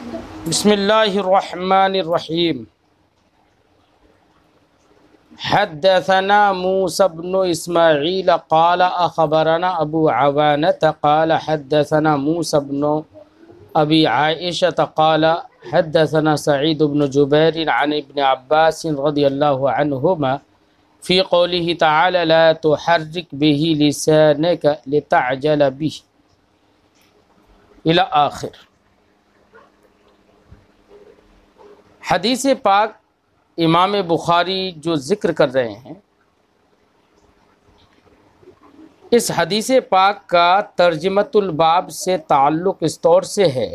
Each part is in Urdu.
بسم اللہ الرحمن الرحیم۔ حدثنا موسى بن اسماعیل قال اخبرنا ابو عوانة قال حدثنا موسى بن ابی عائشة قال حدثنا سعید بن جبیر عن ابن عباس رضی اللہ عنہما فی قوله تعالی لا تحرک به لسانك لتعجل به الی آخر۔ حدیث پاک امام بخاری جو ذکر کر رہے ہیں، اس حدیث پاک کا ترجمۃ الباب سے تعلق اس طور سے ہے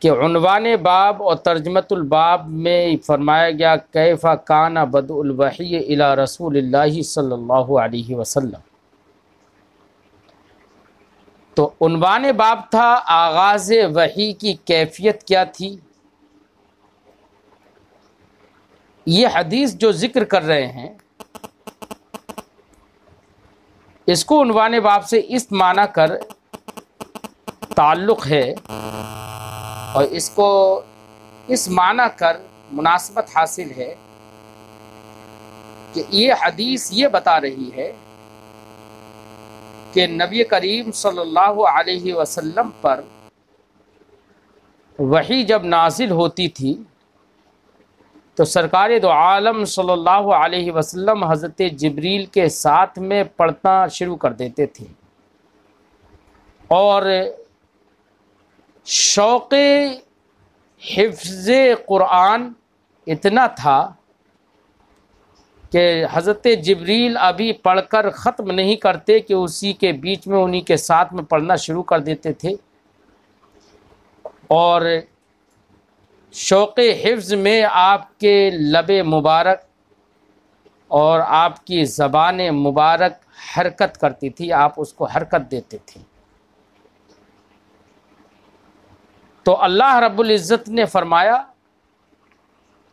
کہ عنوان باب اور ترجمۃ الباب میں فرمایا گیا کیف کان بدء الوحی الی رسول اللہ صلی اللہ علیہ وسلم۔ تو عنوان باب تھا آغاز وحی کی کیفیت کیا تھی۔ یہ حدیث جو ذکر کر رہے ہیں اس کو عنوان باب سے اس معنی کر تعلق ہے اور اس کو اس معنی کر مناسبت حاصل ہے کہ یہ حدیث یہ بتا رہی ہے کہ نبی کریم صلی اللہ علیہ وسلم پر وحی جب نازل ہوتی تھی تو سرکار دو عالم صلی اللہ علیہ وسلم حضرت جبریل کے ساتھ میں پڑھنا شروع کر دیتے تھے، اور شوق حفظ قرآن اتنا تھا کہ حضرت جبریل ابھی پڑھ کر ختم نہیں کرتے کہ اسی کے بیچ میں انہی کے ساتھ میں پڑھنا شروع کر دیتے تھے، اور شوق حفظ میں آپ کے لب مبارک اور آپ کی زبان مبارک حرکت کرتی تھی، آپ اس کو حرکت دیتے تھے۔ تو اللہ رب العزت نے فرمایا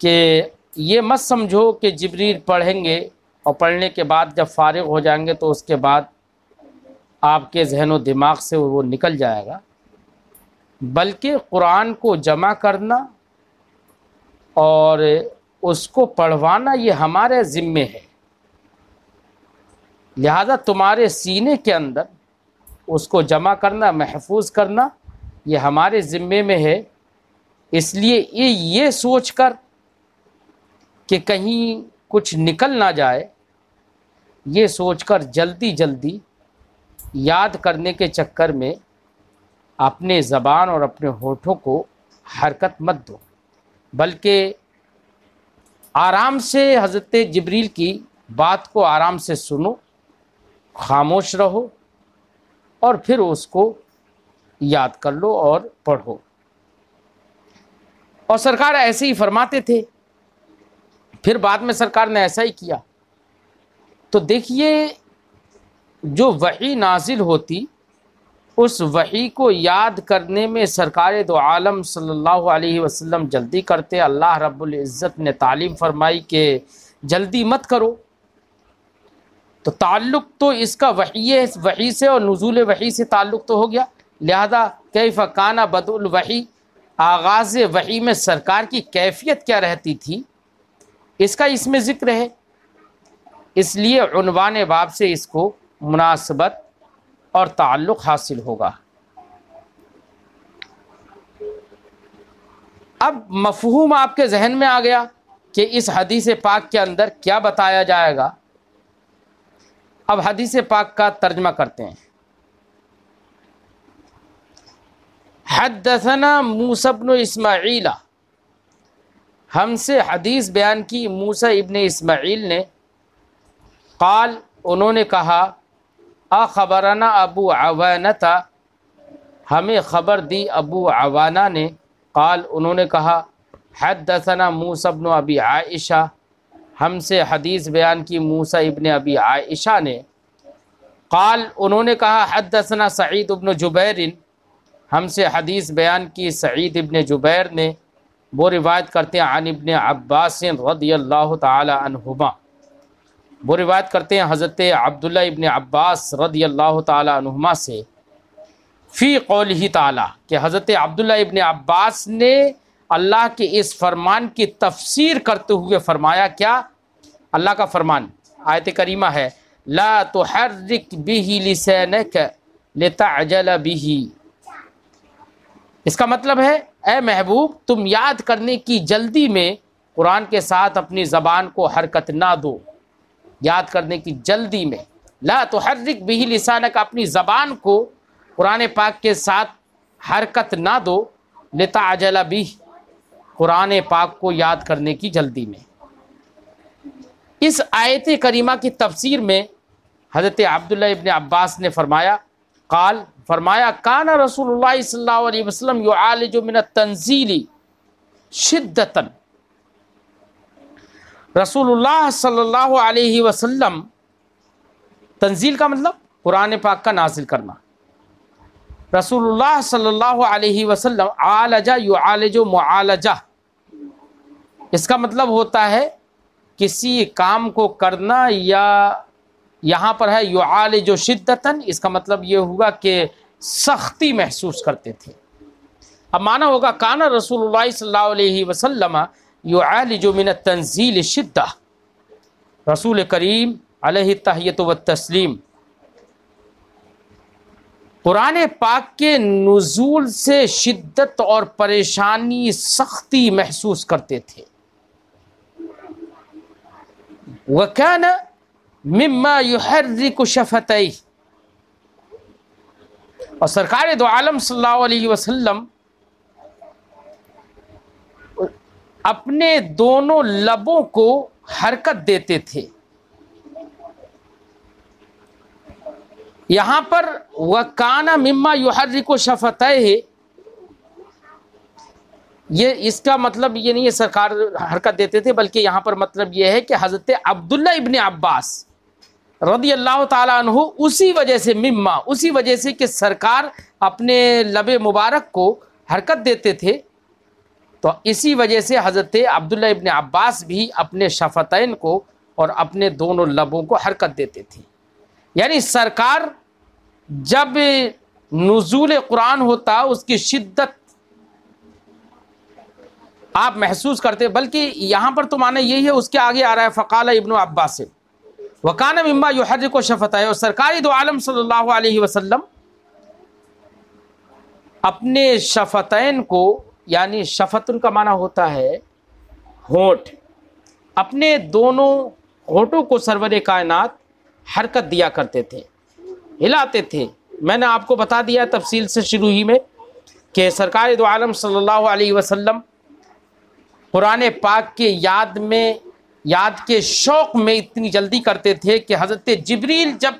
کہ یہ مت سمجھو کہ جبریل پڑھیں گے اور پڑھنے کے بعد جب فارغ ہو جائیں گے تو اس کے بعد آپ کے ذہن و دماغ سے وہ نکل جائے گا، بلکہ قرآن کو جمع کرنا اور اس کو پڑھوانا یہ ہمارے ذمے ہے، لہذا تمہارے سینے کے اندر اس کو جمع کرنا، محفوظ کرنا یہ ہمارے ذمے میں ہے۔ اس لیے یہ سوچ کر کہ کہیں کچھ نکل نہ جائے، یہ سوچ کر جلدی جلدی یاد کرنے کے چکر میں اپنے زبان اور اپنے ہونٹوں کو حرکت مت دو، بلکہ آرام سے حضرت جبریل کی بات کو آرام سے سنو، خاموش رہو اور پھر اس کو یاد کر لو اور پڑھو۔ اور سرکار ایسے ہی فرماتے تھے، پھر بعد میں سرکار نے ایسا ہی کیا۔ تو دیکھیے جو وحی نازل ہوتی اس وحی کو یاد کرنے میں سرکار دو عالم صلی اللہ علیہ وسلم جلدی کرتے۔ اللہ رب العزت نے تعلیم فرمائی کہ جلدی مت کرو، تو تعلق تو اس کا وحی سے اور نزول وحی سے تعلق تو ہو گیا، لہذا کیف کان بدء الوحی، آغاز وحی میں سرکار کی کیفیت کیا رہتی تھی اس کا اس میں ذکر ہے، اس لیے عنوان باب سے اس کو مناسبت اور تعلق حاصل ہوگا۔ اب مفہوم آپ کے ذہن میں آ گیا کہ اس حدیث پاک کے اندر کیا بتایا جائے گا۔ اب حدیث پاک کا ترجمہ کرتے ہیں۔ حدثنا موسیٰ بن اسماعیل، ہم سے حدیث بیان کی موسیٰ ابن اسماعیل نے، قال انہوں نے کہا، اخبرنا ابو عوانہ، ہمیں خبر دی ابو عوانہ نے، قال انہوں نے کہا، حدثنا موسیٰ بن ابی عائشہ، ہم سے حدیث بیان کی موسیٰ ابن ابی عائشہ نے، قال انہوں نے کہا، حدثنا سعید بن جبیر، ہم سے حدیث بیان کی سعید ابن جبیر نے، وہ روایت کرتے ہیں عن ابن عباس رضی اللہ تعالی عنہما، وہ روایت کرتے ہیں حضرت عبداللہ ابن عباس رضی اللہ تعالی عنہما سے، فی قولہ تعالی کہ حضرت عبداللہ ابن عباس نے اللہ کے اس فرمان کی تفسیر کرتے ہوئے فرمایا کیا؟ اللہ کا فرمان آیت کریمہ ہے لا تحرک بہ لسانک لتعجل بہ، اس کا مطلب ہے اے محبوب تم یاد کرنے کی جلدی میں قرآن کے ساتھ اپنی زبان کو حرکت نہ دو، یاد کرنے کی جلدی میں لا تحرک بہ لسانک، اپنی زبان کو قرآن پاک کے ساتھ حرکت نہ دو، لتعجل بہ، قرآن پاک کو یاد کرنے کی جلدی میں۔ اس آیت کریمہ کی تفسیر میں حضرت عبداللہ ابن عباس نے فرمایا کان رسول اللہ صلی اللہ علیہ وسلم یعالج من التنزیل شدتا، رسول اللہ صلی اللہ علیہ وسلم، تنزیل کا مطلب قرآن پاک کا نازل کرنا، رسول اللہ صلی اللہ علیہ وسلم عالجہ یعالج معالجہ، اس کا مطلب ہوتا ہے کسی کام کو کرنا، یا یہاں پر ہے یعالج شدتاً، اس کا مطلب یہ ہوگا کہ سختی محسوس کرتے تھے۔ اب معنی ہوگا کان رسول اللہ صلی اللہ علیہ وسلم یعالج من التنزیل شدہ، رسول کریم علیہ التحیۃ والتسلیم قرآن پاک کے نزول سے شدت اور پریشانی، سختی محسوس کرتے تھے۔ وَكَانَ مِمَّا يُحَرِّكُ شَفَتَيْهِ، اور سرکار دو عالم صلی اللہ علیہ وسلم اپنے دونوں لبوں کو حرکت دیتے تھے۔ یہاں پر وَكَانَ مِمَّا يُحَرِّكُ شَفَتَيْهِ، یہ اس کا مطلب یہ نہیں ہے سرکار حرکت دیتے تھے، بلکہ یہاں پر مطلب یہ ہے کہ حضرت عبداللہ ابن عباس رضی اللہ تعالیٰ عنہ اسی وجہ سے کہ سرکار اپنے لب مبارک کو حرکت دیتے تھے، تو اسی وجہ سے حضرت عبداللہ ابن عباس بھی اپنے شفتین کو اور اپنے دونوں لبوں کو حرکت دیتے تھے۔ یعنی سرکار جب نزول قرآن ہوتا اس کی شدت آپ محسوس کرتے، بلکہ یہاں پر تو معنی یہی ہے، اس کے آگے آ رہا ہے فقال ابن عباس وَكَانَ مِمَّا يُحَرِّكُ شَفَتَيْهِ، اور سرکار دو عالم صلی اللہ علیہ وسلم اپنے شفتین کو، یعنی شفتن کا معنی ہوتا ہے ہونٹ، اپنے دونوں ہونٹوں کو سرور کائنات حرکت دیا کرتے تھے، ہلاتے تھے۔ میں نے آپ کو بتا دیا تفصیل سے شروع ہی میں کہ سرکار دو عالم صلی اللہ علیہ وسلم قرآن پاک کے یاد کے شوق میں اتنی جلدی کرتے تھے کہ حضرت جبریل جب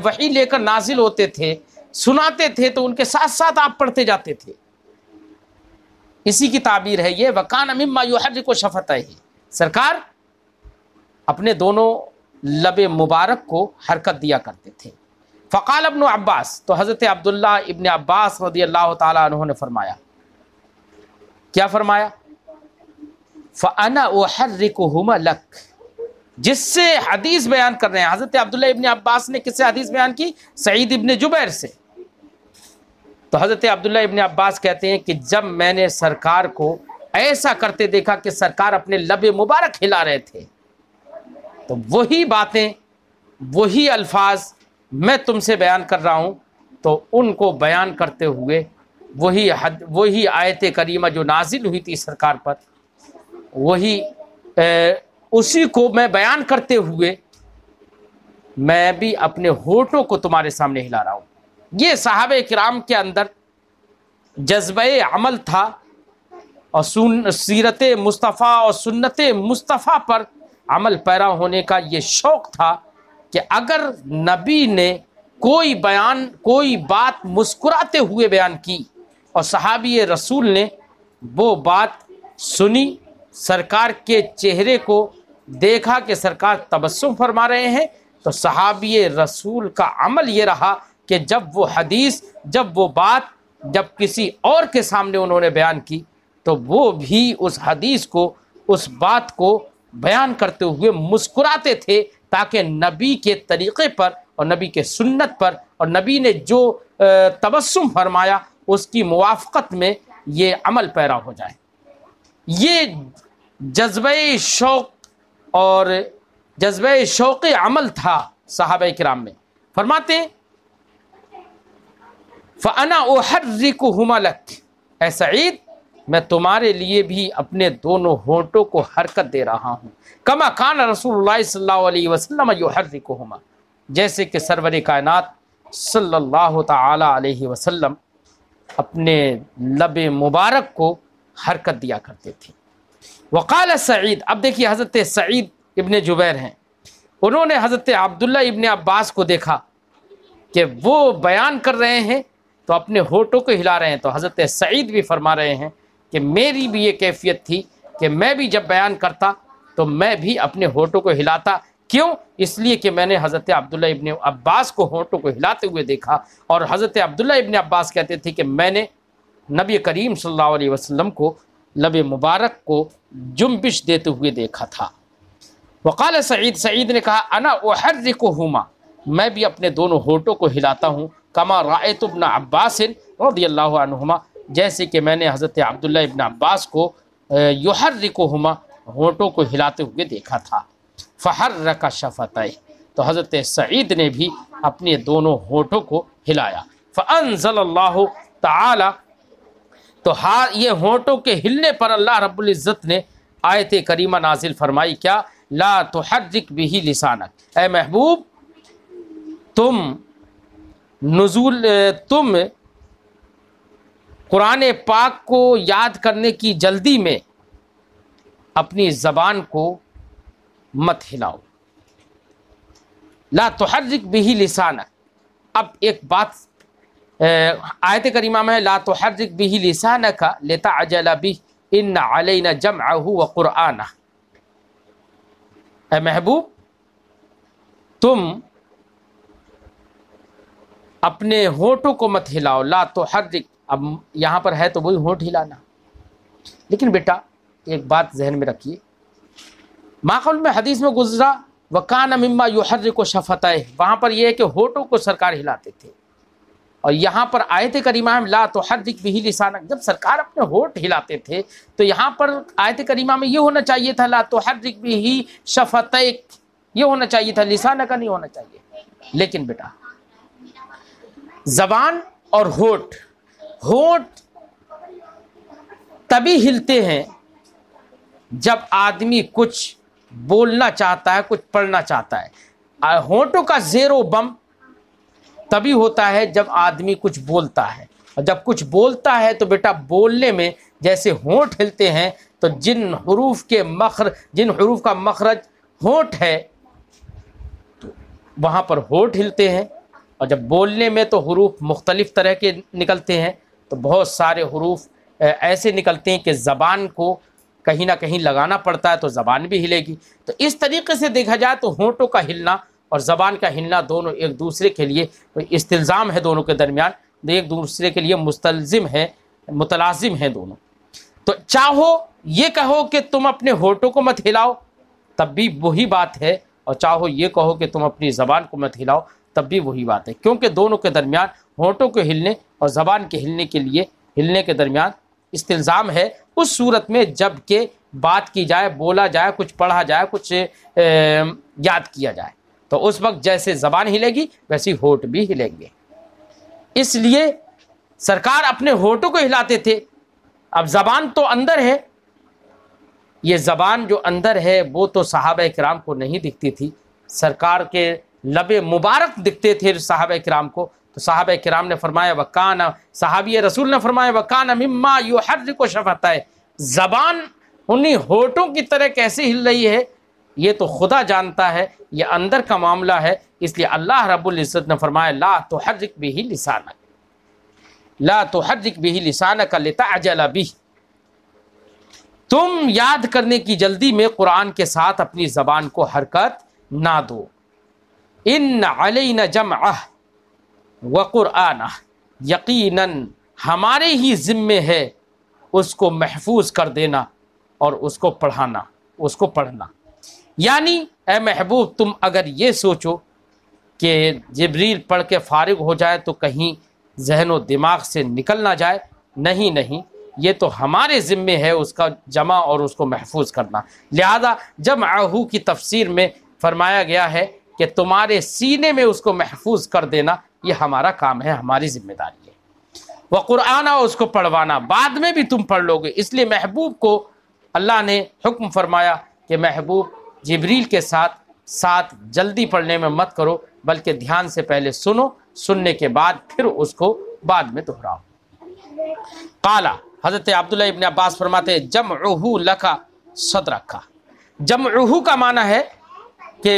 وحی لے کر نازل ہوتے تھے، سناتے تھے، تو ان کے ساتھ ساتھ آپ پڑھتے جاتے تھے۔ اسی کی تعبیر ہے یہ وَكَانَ مِمَّا يُحَرِّكُ شَفَتَيْهِ، سرکار اپنے دونوں لب مبارک کو حرکت دیا کرتے تھے۔ فقال ابن عباس، تو حضرت عبداللہ ابن عباس رضی اللہ تعالیٰ عنہ نے فرمایا، کیا فرمایا؟ فَأَنَا أُحَرِّكُهُمَا لَكَ، جس سے حدیث بیان کر رہے ہیں حضرت عبداللہ ابن عباس نے، کس سے حدیث بیان کی؟ سعید ابن جبیر سے۔ تو حضرت عبداللہ ابن عباس کہتے ہیں کہ جب میں نے سرکار کو ایسا کرتے دیکھا کہ سرکار اپنے لب مبارک ہلا رہے تھے، تو وہی باتیں، وہی الفاظ میں تم سے بیان کر رہا ہوں، تو ان کو بیان کرتے ہوئے وہی آیت کریمہ جو نازل ہوئی تھی سرکار پر، اسی کو میں بیان کرتے ہوئے میں بھی اپنے ہونٹوں کو تمہارے سامنے ہلا رہا ہوں۔ یہ صحابہ کرام کے اندر جذبہ عمل تھا، اور سیرت مصطفیٰ اور سنت مصطفیٰ پر عمل پیرا ہونے کا یہ شوق تھا کہ اگر نبی نے کوئی بات مسکراتے ہوئے بیان کی اور صحابی رسول نے وہ بات سنی، سرکار کے چہرے کو دیکھا کہ سرکار تبسم فرما رہے ہیں، تو صحابی رسول کا عمل یہ رہا کہ جب وہ حدیث، جب وہ بات جب کسی اور کے سامنے انہوں نے بیان کی، تو وہ بھی اس حدیث کو، اس بات کو بیان کرتے ہوئے مسکراتے تھے، تاکہ نبی کے طریقے پر اور نبی کے سنت پر اور نبی نے جو تبسم فرمایا اس کی موافقت میں یہ عمل پیرا ہو جائے۔ یہ جذبہ شوق اور جذبہ شوق عمل تھا صحابہ کرام میں۔ فرماتے ہیں فَأَنَا أُحَرِّكُهُمَا لَكَ، اے سعید میں تمہارے لیے بھی اپنے دونوں ہونٹوں کو حرکت دے رہا ہوں، کما کان رسول اللہ صلی اللہ علیہ وسلم یحرکہما، جیسے کہ سرور کائنات صلی اللہ تعالی علیہ وسلم اپنے لب مبارک کو حرکت دیا کرتے تھے۔ وقال سعید، اب دیکھیے حضرت سعید ابن جبیر ہیں، انہوں نے حضرت عبداللہ ابن عباس کو دیکھا کہ وہ بیان کر رہے ہیں تو اپنے ہونٹوں کو ہلا رہے ہیں، تو حضرت سعید بھی فرما رہے ہیں کہ میری بھی یہ کیفیت تھی کہ میں بھی جب بیان کرتا تو میں بھی اپنے ہونٹوں کو ہلاتا۔ کیوں؟ اس لیے کہ میں نے حضرت عبداللہ ابن عباس کو ہونٹوں کو ہلاتے ہوئے دیکھا، اور حضرت عبداللہ ابن عباس کہتے تھے کہ میں نے نبی کریم صلی اللہ علیہ وسلم کو لب مبارک کو جنبش دیتے ہوئے دیکھا تھا۔ وقال سعید، سعید نے کہا انا احرکہما، میں بھی اپنے دونوں ہونٹوں کو ہلاتا ہوں، کما رأیت ابن عباس رضی اللہ عنہما، جیسے کہ میں نے حضرت عبداللہ ابن عباس کو یحرکہما ہونٹوں کو ہلاتے ہوئے دیکھا تھا۔ فحرک شفتیہ، تو حضرت سعید نے بھی اپنے دونوں ہونٹوں کو ہلایا۔ فانزل اللہ تعالی، تو یہ ہونٹوں کے ہلنے پر اللہ رب العزت نے آیت کریمہ نازل فرمائی، کیا؟ لا تحرک بہ لسانک، اے محبوب تم قرآن پاک کو یاد کرنے کی جلدی میں اپنی زبان کو مت ہلاؤ۔ لا تحرک بہ لسانک، اب ایک بات آیت کریمہ میں لا تحرک بہ لسانک لتعجل بہ ان علینا جمعہ وقرآنہ، اے محبوب تم اپنے ہونٹوں کو مت ہلاؤ، لا تحرک، اب یہاں پر ہے تو وہی ہونٹ ہلانا، لیکن بیٹا ایک بات ذہن میں رکھیے، ماقبل میں حدیث میں گزرا وَكَانَ مِمَّا يُحَرِّكُ شَفَتَيْهِ، وہاں پر یہ ہے کہ ہونٹوں کو سرکار ہلاتے تھے، اور یہاں پر آیت کریمہ میں لا تحرک بہ لسانک، جب سرکار اپنے ہونٹ ہلاتے تھے تو یہاں پر آیت کریمہ میں یہ ہونا چاہیے تھا لا تحرک بہ شفتیک، یہ ہونا چاہیے تھا، لسانک نہیں ہونا چاہیے۔ لیکن بیٹا زبان اور ہونٹ تبھی ہلتے ہیں جب آدمی کچھ بولنا چاہتا ہے، کچھ پڑھنا چاہتا ہے۔ ہونٹوں کا زیر و بم تبھی ہوتا ہے جب آدمی کچھ بولتا ہے، اور جب کچھ بولتا ہے تو بیٹا بولنے میں جیسے ہونٹ ہلتے ہیں، تو جن حروف کا مخرج ہونٹ ہے تو وہاں پر ہونٹ ہلتے ہیں، اور جب بولنے میں تو حروف مختلف طرح کے نکلتے ہیں، تو بہت سارے حروف ایسے نکلتے ہیں کہ زبان کو کہیں نہ کہیں لگانا پڑتا ہے تو زبان بھی ہلے گی۔ تو اس طریقے سے دیکھا جائے تو ہونٹوں کا ہلنا اور زبان کا ہلنا دونوں ایک دوسرے کے لیے استلزام ہے، دونوں کے درمیان ایک دوسرے کے لیے مستلزم ہے، متلازم ہیں دونوں۔ تو چاہو یہ کہو کہ تم اپنے ہونٹوں کو مت ہلاؤ تب بھی وہی بات ہے، اور چاہو یہ کہو کہ تم اپنی زبان کو مت ہلاؤ تب بھی وہی بات ہے، کیونکہ دونوں کے درمیان ہونٹوں کے ہلنے اور زبان کے ہلنے کے درمیان استلزام ہے، اس صورت میں جب کہ بات کی جائے، بولا جائے، کچھ پڑھا جائے، کچھ یاد کیا جائے، تو اس وقت جیسے زبان ہلے گی ویسے ہونٹ بھی ہلیں گے۔ اس لیے سرکار اپنے ہونٹوں کو ہلاتے تھے۔ اب زبان تو اندر ہے، یہ زبان جو اندر ہے وہ تو صحابہ کرام کو نہیں دکھتی تھی، سرکار کے لب مبارک دکھتے تھے صحابہ کرام کو، تو صحابہ کرام نے فرمایا وکانا، صحابی رسول نے فرمایا وکانا مما یحرک شفتیہ، زبان انہی ہونٹوں کی طرح کیسے ہل رہی ہے یہ تو خدا جانتا ہے، یہ اندر کا معاملہ ہے، اس لیے اللہ رب العزت نے فرمایا لا تحرک بہ لسانک، لا تحرک بہ لسانک لتعجل بہ، تم یاد کرنے کی جلدی میں قرآن کے ساتھ اپنی زبان کو حرکت نہ دو۔ ان علینا جمعہ وقرآنہ، یقیناً ہمارے ہی ذمے ہے اس کو محفوظ کر دینا اور اس کو پڑھنا۔ یعنی اے محبوب تم اگر یہ سوچو کہ جبریل پڑھ کے فارغ ہو جائے تو کہیں ذہن و دماغ سے نکل نہ جائے، نہیں، یہ تو ہمارے ذمے ہے اس کا جمع اور اس کو محفوظ کرنا۔ لہذا جمعہ کی تفسیر میں فرمایا گیا ہے کہ تمہارے سینے میں اس کو محفوظ کر دینا یہ ہمارا کام ہے، ہماری ذمہ داری ہے۔ وقرآن، اس کو پڑھوانا بعد میں بھی تم پڑھ لو گے، اس لیے محبوب کو اللہ نے حکم فرمایا کہ محبوب جبریل کے ساتھ جلدی پڑھنے میں مت کرو، بلکہ دھیان سے پہلے سنو، سننے کے بعد پھر اس کو بعد میں دہراؤ۔ قال، حضرت عبداللہ ابن عباس فرماتے ہیں جمعہ لکا صدرکا۔ جمعہ کا معنی ہے کہ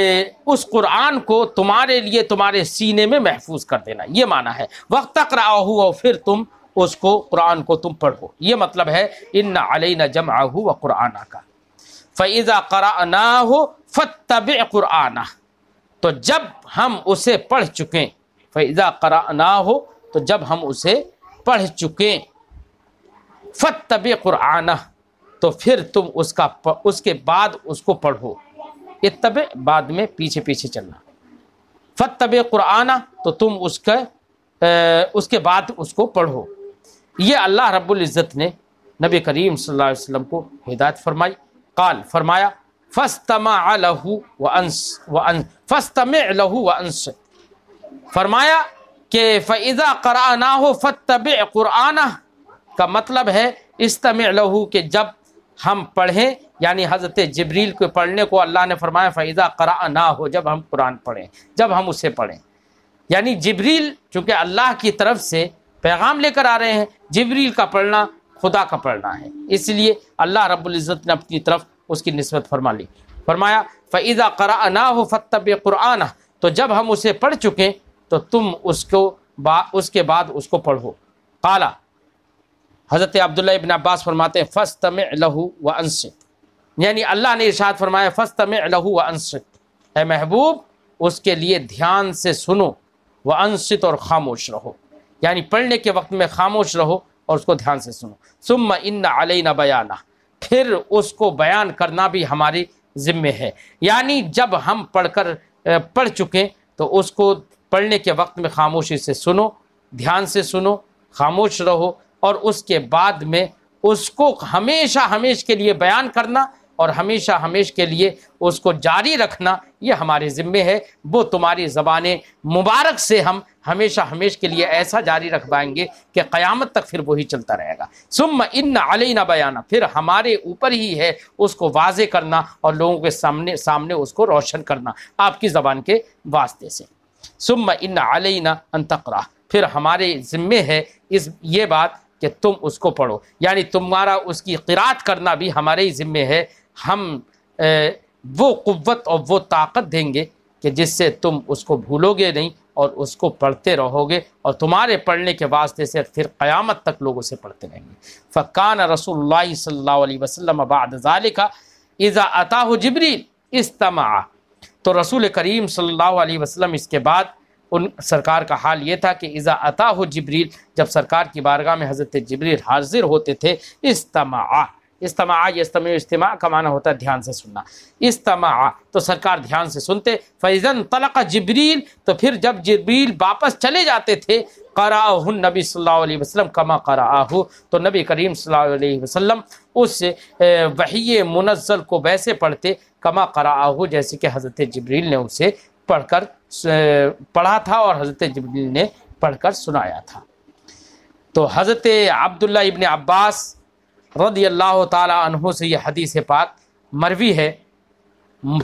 اس قرآن کو تمہارے لیے تمہارے سینے میں محفوظ کر دینا، یہ معنی ہے۔ وقت تقرأہ، اور پھر تم اس کو قرآن کو تم پڑھو، یہ مطلب ہے ان علینا جمعہ وقرآنہ کا۔ فَإِذَا قَرَأْنَاهُ فَاتَّبِعْ قُرْآنَهُ، تو جب ہم اسے پڑھ چکیں، فَإِذَا قَرَأْنَاهُ، تو جب ہم اسے پڑھ چکیں، فَاتَّبِعْ قُرْآنَهُ، تو پھر تم اس کے بعد اس کو پڑھو۔ اتبع بعد میں پیچھے چلنا، فَاتَّبِعْ قُرْآنَهُ، تو تم اس کے بعد اس کو پڑھو۔ یہ اللہ رب العزت نے نبی کریم صلی اللہ علیہ وسلم کو ہدایت فرمائی۔ قال، فرمایا فاستمع له وانصت، فرمایا کہ فاذا قرأناه فاتبع قرآنہ کا مطلب ہے استمع له، کہ جب ہم پڑھیں، یعنی حضرت جبریل کو پڑھنے کو اللہ نے فرمایا فاذا قرأناه، جب ہم قرآن پڑھیں، جب ہم اسے پڑھیں، یعنی جبریل چونکہ اللہ کی طرف سے پیغام لے کر آ رہے ہیں، جبریل کا پڑھنا خدا کا پڑھنا ہے، اس لیے اللہ رب العزت نے اپنی طرف اس کی نسبت فرما لی۔ فرمایا فَإِذَا قَرَأْنَاهُ فَاتَّبِعْ قُرْآنَهُ، تو جب ہم اسے پڑھ چکے تو تم اس کے بعد اس کو پڑھو۔ قال، حضرت عبداللہ ابن عباس فرماتے ہیں فَاسْتَمِعْ لَهُ وَأَنصِتْ، یعنی اللہ نے ارشاد فرمایا فَاسْتَمِعْ لَهُ وَأَنصِتْ، اے محبوب اس کے لیے دھیان سے سنو، وَأَنصِتْ، اور خاموش رہو، یعنی پڑھنے کے وقت میں خاموش رہو اور اس کو دھیان سے سنو۔ ثم ان علینا بیانہ، پھر اس کو بیان کرنا بھی ہماری ذمہ ہے، یعنی جب ہم پڑھ چکے تو اس کو پڑھنے کے وقت میں خاموشی سے سنو، دھیان سے سنو، خاموش رہو، اور اس کے بعد میں اس کو ہمیشہ کے لیے بیان کرنا اور ہمیشہ کے لیے اس کو جاری رکھنا یہ ہمارے ذمے ہے۔ وہ تمہاری زبان مبارک سے ہم ہمیشہ کے لیے ایسا جاری رکھوائیں گے کہ قیامت تک پھر وہی چلتا رہے گا۔ ثم ان علینا بیانہ، پھر ہمارے اوپر ہی ہے اس کو واضح کرنا اور لوگوں کے سامنے اس کو روشن کرنا آپ کی زبان کے واسطے سے۔ ثم ان علینا ان تقرأ، پھر ہمارے ذمے ہے یہ بات کہ تم اس کو پڑھو، یعنی تمہارا اس کی قرات کرنا بھی ہمارے ہی ذمے ہے۔ ہم وہ قوت اور وہ طاقت دیں گے کہ جس سے تم اس کو بھولو گے نہیں اور اس کو پڑھتے رہو گے، اور تمہارے پڑھنے کے واسطے سے پھر قیامت تک لوگ اسے پڑھتے رہیں گے۔ فکان رسول اللہ صلی اللہ علیہ وسلم بعد ذالک اذا اتاہ جبریل استمع، تو رسول کریم صلی اللہ علیہ وسلم اس کے بعد ان سرکار کا حال یہ تھا کہ اذا اتاہ جبریل، جب سرکار کی بارگاہ میں حضرت جبریل حاضر ہوتے تھے، استمع یستمع، استماع کا معنی ہوتا ہے دھیان سے سننا، استمع تو سرکار دھیان سے سنتے۔ فاذا انطلق جبریل، تو پھر جب جبریل واپس چلے جاتے تھے، قرأہ النبی صلی اللہ علیہ وسلم کما قرأہ، تو نبی کریم صلی اللہ علیہ وسلم اس وحی منزل کو ویسے پڑھتے کما قرأہ، جیسے کہ حضرت جبریل نے اسے پڑھا تھا اور حضرت جبریل نے پڑھ کر سنایا تھا۔ تو حضرت عبداللہ ابن عباس رضی اللہ تعالی عنہ سے یہ حدیث پاک مروی ہے۔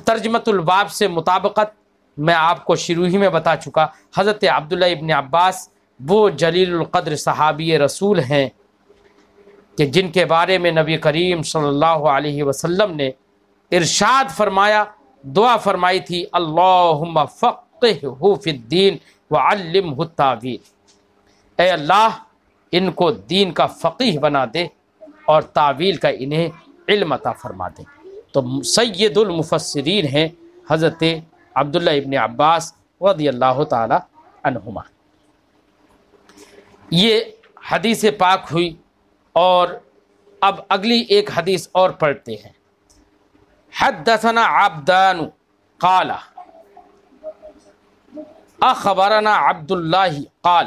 ترجمۃ الباب سے مطابقت میں آپ کو شروع ہی میں بتا چکا، حضرت عبداللہ ابن عباس وہ جلیل القدر صحابی رسول ہیں کہ جن کے بارے میں نبی کریم صلی اللہ علیہ وسلم نے ارشاد فرمایا، دعا فرمائی تھی، اللہم فقہہ فی الدین وعلمہ التاویل، اے اللہ ان کو دین کا فقیہ بنا دے اور تعویل کا انہیں علم عطا فرما دے۔ تو سید المفسرین ہیں حضرت عبداللہ ابن عباس رضی اللہ تعالی عنہما۔ یہ حدیث پاک ہوئی، اور اب اگلی ایک حدیث اور پڑھتے ہیں۔ حدثنا عبدان قال اخبرنا عبد اللہ قال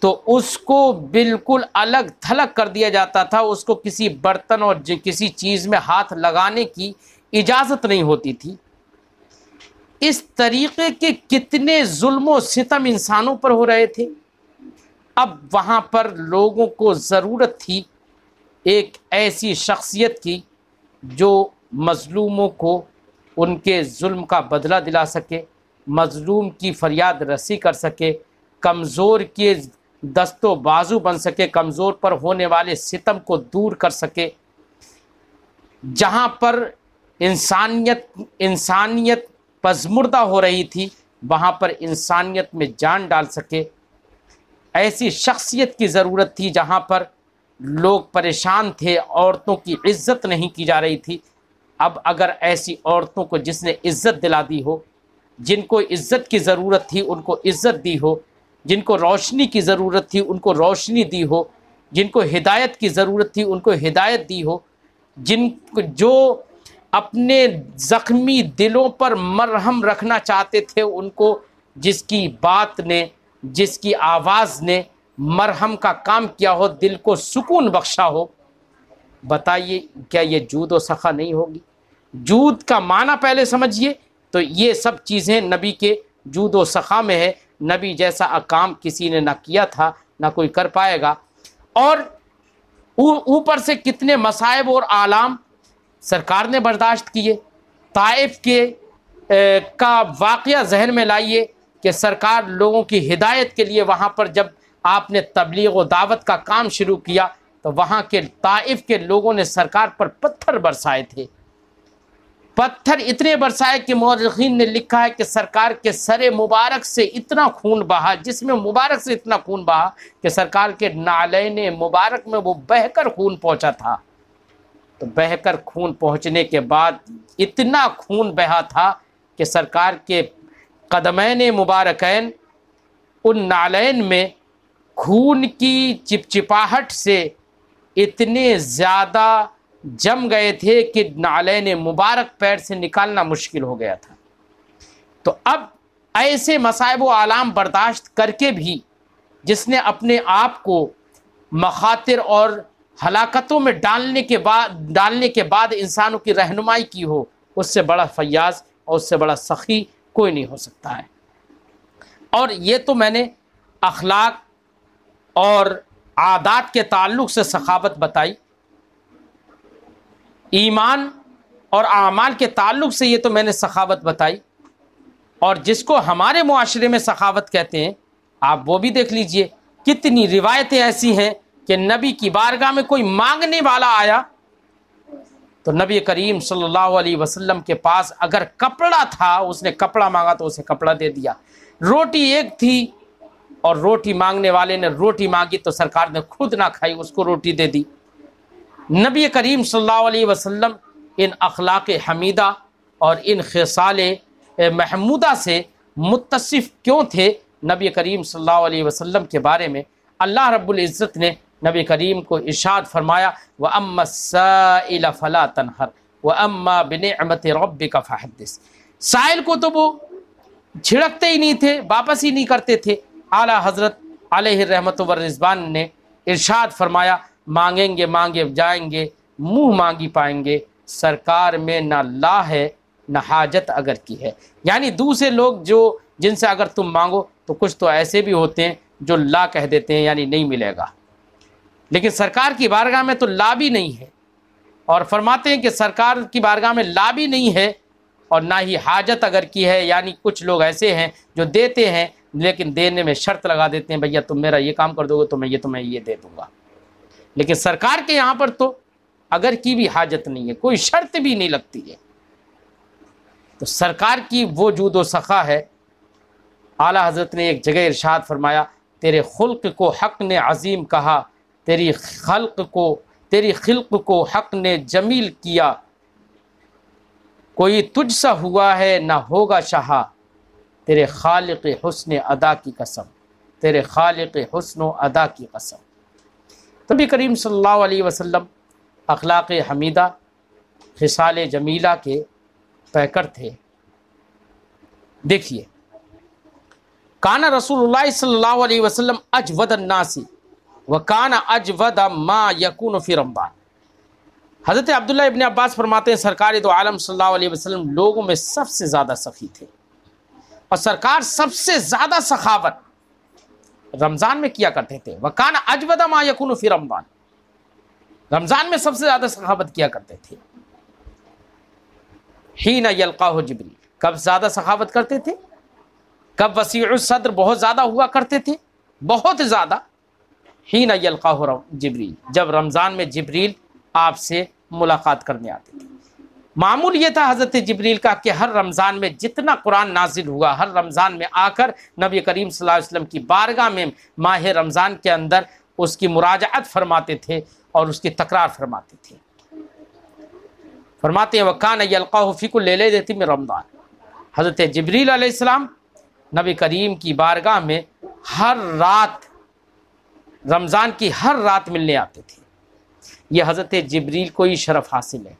تو اس کو بالکل الگ تھلگ کر دیا جاتا تھا، اس کو کسی برتن اور کسی چیز میں ہاتھ لگانے کی اجازت نہیں ہوتی تھی۔ اس طریقے کے کتنے ظلم و ستم انسانوں پر ہو رہے تھے۔ اب وہاں پر لوگوں کو ضرورت تھی ایک ایسی شخصیت کی جو مظلوموں کو ان کے ظلم کا بدلہ دلا سکے، مظلوم کی فریاد رسی کر سکے، کمزور کے دست و بازو بن سکے، کمزور پر ہونے والے ستم کو دور کر سکے، جہاں پر انسانیت پزمردہ ہو رہی تھی وہاں پر انسانیت میں جان ڈال سکے۔ ایسی شخصیت کی ضرورت تھی جہاں پر لوگ پریشان تھے، عورتوں کی عزت نہیں کی جا رہی تھی۔ اب اگر ایسی عورتوں کو جس نے عزت دلا دی ہو، جن کو عزت کی ضرورت تھی ان کو عزت دی ہو، جن کو روشنی کی ضرورت تھی ان کو روشنی دی ہو، جن کو ہدایت کی ضرورت تھی ان کو ہدایت دی ہو، جو اپنے زخمی دلوں پر مرہم رکھنا چاہتے تھے ان کو جس کی بات نے، جس کی آواز نے مرہم کا کام کیا ہو، دل کو سکون بخشا ہو، بتائیے کیا یہ جود و سخا نہیں ہوگی؟ جود کا معنی پہلے سمجھیے تو یہ سب چیزیں نبی کے جود و سخا میں ہے۔ نبی جیسا کام کسی نے نہ کیا تھا نہ کوئی کر پائے گا۔ اور اوپر سے کتنے مصائب اور آلام سرکار نے برداشت کیے۔ طائف کا واقعہ ذہن میں لائیے کہ سرکار لوگوں کی ہدایت کے لیے وہاں پر جب آپ نے تبلیغ و دعوت کا کام شروع کیا تو وہاں کے طائف کے لوگوں نے سرکار پر پتھر برسائے تھے۔ پتھر اتنے برسائے کہ مورخین نے لکھا ہے کہ سرکار کے سر مبارک سے اتنا خون بہا، جسم مبارک سے اتنا خون بہا کہ سرکار کے نعلین مبارک میں وہ بہہ کر خون پہنچا تھا۔ تو بہہ کر خون پہنچنے کے بعد اتنا خون بہا تھا کہ سرکار کے قدمین مبارکین ان نعلین میں خون کی چپچپاہٹ سے اتنے زیادہ جم گئے تھے کہ نعلین مبارک پیر سے نکالنا مشکل ہو گیا تھا۔ تو اب ایسے مصائب و آلام برداشت کر کے بھی جس نے اپنے آپ کو مخاطر اور ہلاکتوں میں ڈالنے کے بعد انسانوں کی رہنمائی کی ہو، اس سے بڑا فیاض اور اس سے بڑا سخی کوئی نہیں ہو سکتا ہے۔ اور یہ تو میں نے اخلاق اور عادات کے تعلق سے سخاوت بتائی، ایمان اور اعمال کے تعلق سے یہ تو میں نے سخاوت بتائی، اور جس کو ہمارے معاشرے میں سخاوت کہتے ہیں آپ وہ بھی دیکھ لیجئے۔ کتنی روایتیں ایسی ہیں کہ نبی کی بارگاہ میں کوئی مانگنے والا آیا تو نبی کریم صلی اللہ علیہ وسلم کے پاس اگر کپڑا تھا، اس نے کپڑا مانگا تو اسے کپڑا دے دیا۔ روٹی ایک تھی اور روٹی مانگنے والے نے روٹی مانگی تو سرکار نے خود نہ کھائی، اس کو روٹی دے دی۔ نبی کریم صلی اللہ علیہ وسلم ان اخلاق حمیدہ اور ان خصال محمودہ سے متصف کیوں تھے؟ نبی کریم صلی اللہ علیہ وسلم کے بارے میں اللہ رب العزت نے نبی کریم کو ارشاد فرمایا، وَأَمَّا السَّائِلَ فَلَا تَنْهَرْ وَأَمَّا بِنِعْمَةِ رَبِّكَ فَحَدِّثْ۔ سائل کو تو وہ چھڑکتے ہی نہیں تھے، واپس ہی نہیں کرتے تھے۔ اعلیٰ حضرت علیہ الرحمت والرضوان نے ارشاد فرمایا، مانگیں گے مانگے جائیں گے، منہ مانگی پائیں گے، سرکار میں نہ لا ہے نہ حاجت اگر کی ہے۔ یعنی دوسرے لوگ جن سے اگر تم مانگو تو کچھ تو ایسے بھی ہوتے ہیں جو لا کہہ دیتے ہیں، یعنی نہیں ملے گا، لیکن سرکار کی بارگاہ میں تو لا بھی نہیں ہے، اور فرماتے ہیں کہ سرکار کی بارگاہ میں لا بھی نہیں ہے اور نہ ہی حاجت اگر کی ہے۔ یعنی کچھ لوگ ایسے ہیں جو دیتے ہیں لیکن دینے میں شرط لگا دیتے ہیں، بھیا تم میرا یہ کام کر دو گے تو میں تمہیں یہ دے دوں گا، لیکن سرکار کے یہاں پر تو اگر کی بھی حاجت نہیں ہے، کوئی شرط بھی نہیں لگتی ہے۔ تو سرکار کی وہ جود و سخا ہے۔ اعلیٰ حضرت نے ایک جگہ ارشاد فرمایا، تیرے خلق کو حق نے عظیم کہا، تیری خلق کو حق نے جمیل کیا، کوئی تجھ سا ہوا ہے نہ ہوگا شہا، تیرے خالق حسن ادا کی قسم، تیرے خالق حسن و ادا کی قسم۔ نبی کریم صلی اللہ علیہ وسلم اخلاق حمیدہ، خصال جمیلہ کے پیکر تھے۔ دیکھیے کان رسول اللہ صلی اللہ علیہ وسلم اجود الناس وکان اجود ما یکون فی رمضان۔ حضرت عبداللہ ابن عباس فرماتے ہیں سرکار دو عالم صلی اللہ علیہ وسلم لوگوں میں سب سے زیادہ سخی تھے، اور سرکار سب سے زیادہ سخاوت رمضان میں کیا کرتے تھے۔ وکان اجود ما یکون فی رمضان، رمضان میں سب سے زیادہ سخاوت کیا کرتے تھے۔ حین یلقاہ جبریل، کب زیادہ سخاوت کرتے تھے؟ کب وسیع الصدر بہت زیادہ ہوا کرتے تھے، بہت زیادہ؟ حین یلقاہ جبریل، جب رمضان میں جبریل آپ سے ملاقات کرنے آتے تھے۔ معمول یہ تھا حضرت جبریل کا کہ ہر رمضان میں جتنا قرآن نازل ہوا، ہر رمضان میں آ کر نبی کریم صلی اللہ علیہ وسلم کی بارگاہ میں ماہ رمضان کے اندر اس کی مراجعت فرماتے تھے اور اس کی تکرار فرماتے تھے۔ فرماتے ہیں وَكَانَ يَلْقَاهُ فِي كُلِّ لَيْلَةٍ مِّن رمضان، حضرت جبریل علیہ السلام نبی کریم کی بارگاہ میں ہر رات، رمضان کی ہر رات ملنے آتے تھے۔ یہ حضرت جبریل کو ہی شرف حاصل ہے،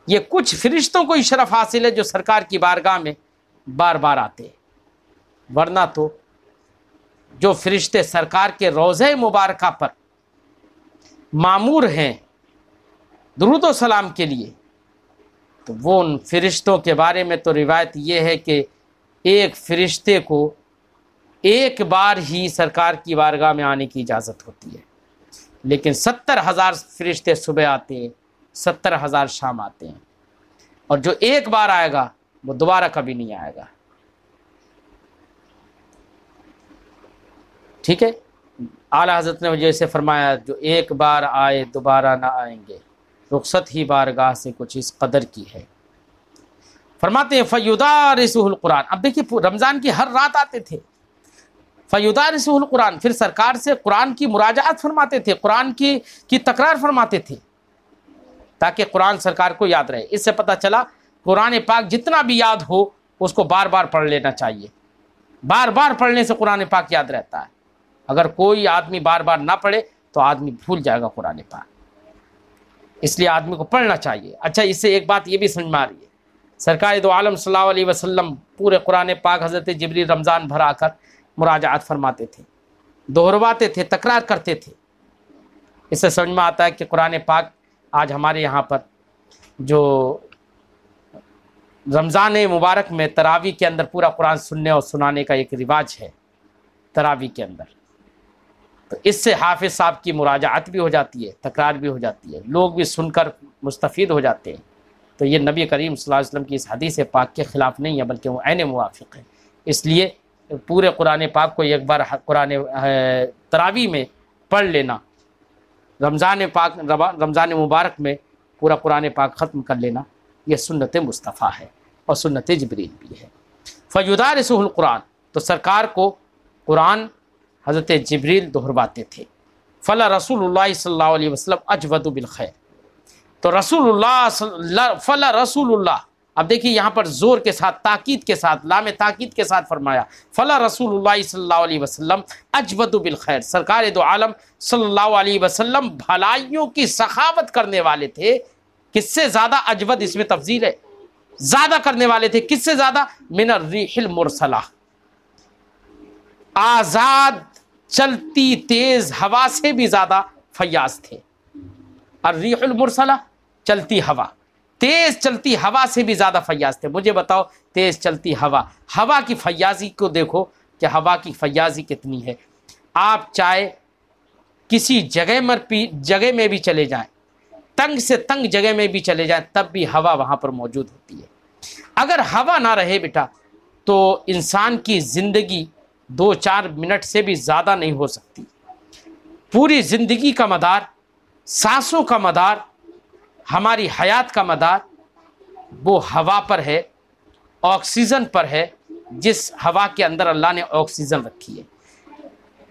یہ کچھ فرشتوں کو ہی شرف حاصل ہے جو سرکار کی بارگاہ میں بار بار آتے ہیں، ورنہ تو جو فرشتے سرکار کے روضہ مبارکہ پر معمور ہیں درود و سلام کے لیے، تو وہ ان فرشتوں کے بارے میں تو روایت یہ ہے کہ ایک فرشتے کو ایک بار ہی سرکار کی بارگاہ میں آنے کی اجازت ہوتی ہے، لیکن 70,000 فرشتے صبح آتے ہیں، 70,000 شام آتے ہیں، اور جو ایک بار آئے گا وہ دوبارہ کبھی نہیں آئے گا۔ ٹھیک ہے، اعلیٰ حضرت نے جیسے فرمایا جو ایک بار آئے دوبارہ نہ آئیں گے، رخصت ہی بارگاہ سے کچھ اس قدر کی ہے۔ فرماتے ہیں فَيُدَارِسُهُ القرآن، اب دیکھیے رمضان کی ہر رات آتے تھے، فَيُدَارِسُهُ القرآن، پھر سرکار سے قرآن کی مراجعت فرماتے تھے، قرآن کی تکرار فرماتے تھے تاکہ قرآن سرکار کو یاد رہے۔ اس سے پتہ چلا قرآن پاک جتنا بھی یاد ہو اس کو بار بار پڑھ لینا چاہیے، بار بار پڑھنے سے قرآن پاک یاد رہتا ہے۔ اگر کوئی آدمی بار بار نہ پڑھے تو آدمی بھول جائے گا قرآن پاک، اس لیے آدمی کو پڑھنا چاہیے۔ اچھا، اس سے ایک بات یہ بھی سمجھ میں آ رہی ہے، سرکار دو عالم صلی اللہ علیہ وسلم پورے قرآن پاک حضرت جبریل رمضان بھر آ کر مراجعات فرماتے تھے، دہرواتے تھے، تکرار کرتے تھے۔ اس سے سمجھ میں آتا ہے کہ قرآن پاک آج ہمارے یہاں پر جو رمضان مبارک میں تراویح کے اندر پورا قرآن سننے اور سنانے کا ایک رواج ہے تراویح کے اندر، تو اس سے حافظ صاحب کی مراجعت بھی ہو جاتی ہے، تکرار بھی ہو جاتی ہے، لوگ بھی سن کر مستفید ہو جاتے ہیں۔ تو یہ نبی کریم صلی اللہ علیہ وسلم کی اس حدیث پاک کے خلاف نہیں ہے، بلکہ وہ عین موافق ہے۔ اس لیے پورے قرآن پاک کو ایک بار قرآن تراویح میں پڑھ لینا، رمضان مبارک میں پورا قرآن پاک ختم کر لینا، یہ سنت مصطفیٰ ہے اور سنت جبریل بھی ہے۔ فَيُدَارِسُهُ القرآن، تو سرکار کو قرآن حضرت جبریل دہرواتے تھے۔ فلا رسول اللہ صلی اللہ علیہ وسلم اجود بالخیر، تو فلا رسول اللہ، اب دیکھیے یہاں پر زور کے ساتھ، تاکید کے ساتھ، لام تاکید کے ساتھ فرمایا فلا رسول اللہ صلی اللہ علیہ وسلم اجود بالخیر، سرکار دو عالم صلی اللہ علیہ وسلم بھلائیوں کی سخاوت کرنے والے تھے۔ کس سے زیادہ؟ اجود اس میں تفضیل ہے، زیادہ کرنے والے تھے۔ کس سے زیادہ؟ من الریح المرسلہ، آزاد چلتی تیز ہوا سے بھی زیادہ فیاض تھے۔ الریح المرسلہ، چلتی ہوا، تیز چلتی ہوا سے بھی زیادہ فیاض تھے۔ مجھے بتاؤ، تیز چلتی ہوا کی فیاضی کو دیکھو کہ ہوا کی فیاضی کتنی ہے۔ آپ چاہے کسی جگہ میں بھی چلے جائیں، تنگ سے تنگ جگہ میں بھی چلے جائیں، تب بھی ہوا وہاں پر موجود ہوتی ہے۔ اگر ہوا نہ رہے بیٹا تو انسان کی زندگی 2-4 منٹ سے بھی زیادہ نہیں ہو سکتی۔ پوری زندگی کا مدار، سانسوں کا مدار، ہماری حیات کا مدار وہ ہوا پر ہے، آکسیجن پر ہے، جس ہوا کے اندر اللہ نے آکسیجن رکھی ہے۔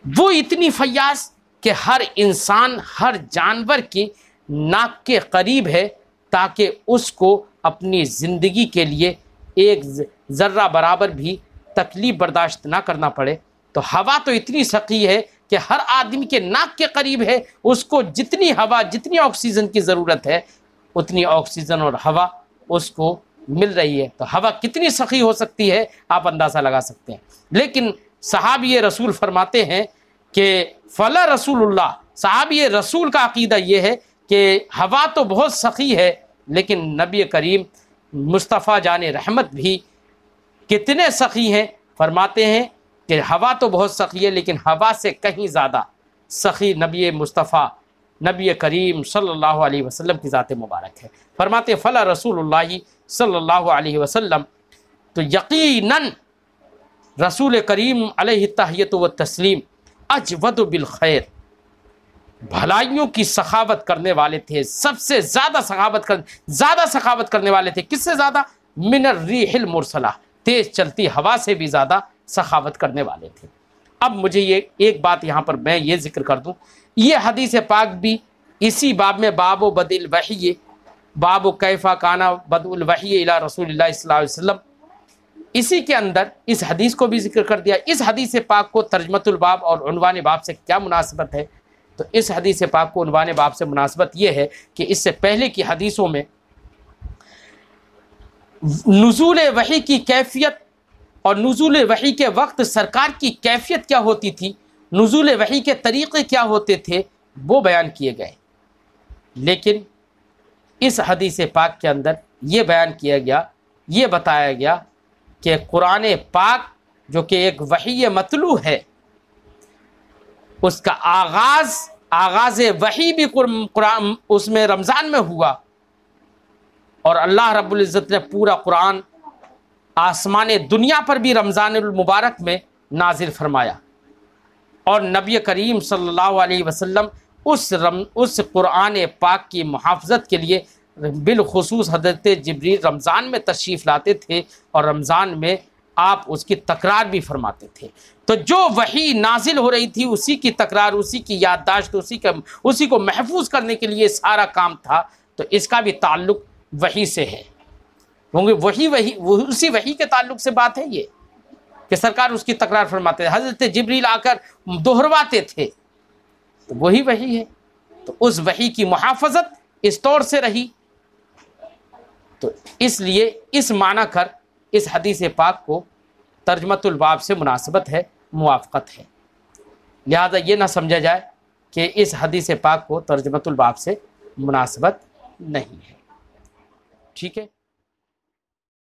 وہ اتنی فیاض کہ ہر انسان، ہر جانور کی ناک کے قریب ہے، تاکہ اس کو اپنی زندگی کے لیے ایک ذرہ برابر بھی تکلیف برداشت نہ کرنا پڑے۔ تو ہوا تو اتنی سخی ہے کہ ہر آدمی کے ناک کے قریب ہے، اس کو جتنی ہوا، جتنی آکسیجن کی ضرورت ہے اتنی آکسیجن اور ہوا اس کو مل رہی ہے۔ تو ہوا کتنی سخی ہو سکتی ہے آپ اندازہ لگا سکتے ہیں۔ لیکن صحابی رسول فرماتے ہیں کہ فلا رسول اللہ، صحابی رسول کا عقیدہ یہ ہے کہ ہوا تو بہت سخی ہے، لیکن نبی کریم مصطفیٰ جان رحمت بھی کتنے سخی ہیں؟ فرماتے ہیں کہ ہوا تو بہت سخی ہے، لیکن ہوا سے کہیں زیادہ سخی نبی مصطفیٰ نبی کریم صلی اللہ علیہ وسلم کی ذات مبارک ہے۔ فرماتے ہیں فلا رسول اللہ صلی اللہ علیہ وسلم، تو یقیناً رسول کریم علیہ التحیۃ و تسلیم اجود بالخیر، بھلائیوں کی سخاوت کرنے والے تھے، سب سے زیادہ سخاوت کرنے والے تھے۔ کس سے زیادہ؟ من الریح المرسلہ، تیز چلتی ہوا سے بھی زیادہ سخاوت کرنے والے تھے۔ اب مجھے یہ ایک بات یہاں پر میں یہ ذکر کر دوں، یہ حدیث پاک بھی اسی باب میں باب و بدء الوحی، باب و کیفا کانا بدء الوحی الی رسول اللہ صلی اللہ علیہ وسلم، اسی کے اندر اس حدیث کو بھی ذکر کر دیا۔ اس حدیث پاک کو ترجمۃ الباب اور عنوان باب سے کیا مناسبت ہے؟ تو اس حدیث پاک کو عنوان باب سے مناسبت یہ ہے کہ اس سے پہلے کی حدیثوں میں نزول وحی کی کیفیت اور نزول وحی کے وقت سرکار کی کیفیت کیا ہوتی تھی، نزول وحی کے طریقے کیا ہوتے تھے، وہ بیان کیے گئے۔ لیکن اس حدیث پاک کے اندر یہ بیان کیا گیا، یہ بتایا گیا کہ قرآن پاک جو کہ ایک وحی مطلوع ہے، اس کا آغاز وحی بھی قرآن اس میں رمضان میں ہوا، اور اللہ رب العزت نے پورا قرآن آسمان دنیا پر بھی رمضان المبارک میں نازل فرمایا، اور نبی کریم صلی اللہ علیہ وسلم اس قرآن پاک کی محافظت کے لیے بالخصوص حضرت جبریل رمضان میں تشریف لاتے تھے، اور رمضان میں آپ اس کی تکرار بھی فرماتے تھے۔ تو جو وحی نازل ہو رہی تھی اسی کی تکرار، اسی کی یادداشت، اسی کو محفوظ کرنے کے لیے سارا کام تھا۔ تو اس کا بھی تعلق وحی سے ہے، کیونکہ اسی وحی کے تعلق سے بات ہے یہ کہ سرکار اس کی تکرار فرماتے تھے، حضرت جبریل آ کر دہرواتے تھے، تو وہی وحی ہے۔ تو اس وحی کی محافظت اس طور سے رہی، تو اس لیے اس معنی کر اس حدیث پاک کو ترجمۃ الباب سے مناسبت ہے، موافقت ہے۔ لہذا یہ نہ سمجھا جائے کہ اس حدیث پاک کو ترجمۃ الباب سے مناسبت نہیں ہے۔ ٹھیک ہے۔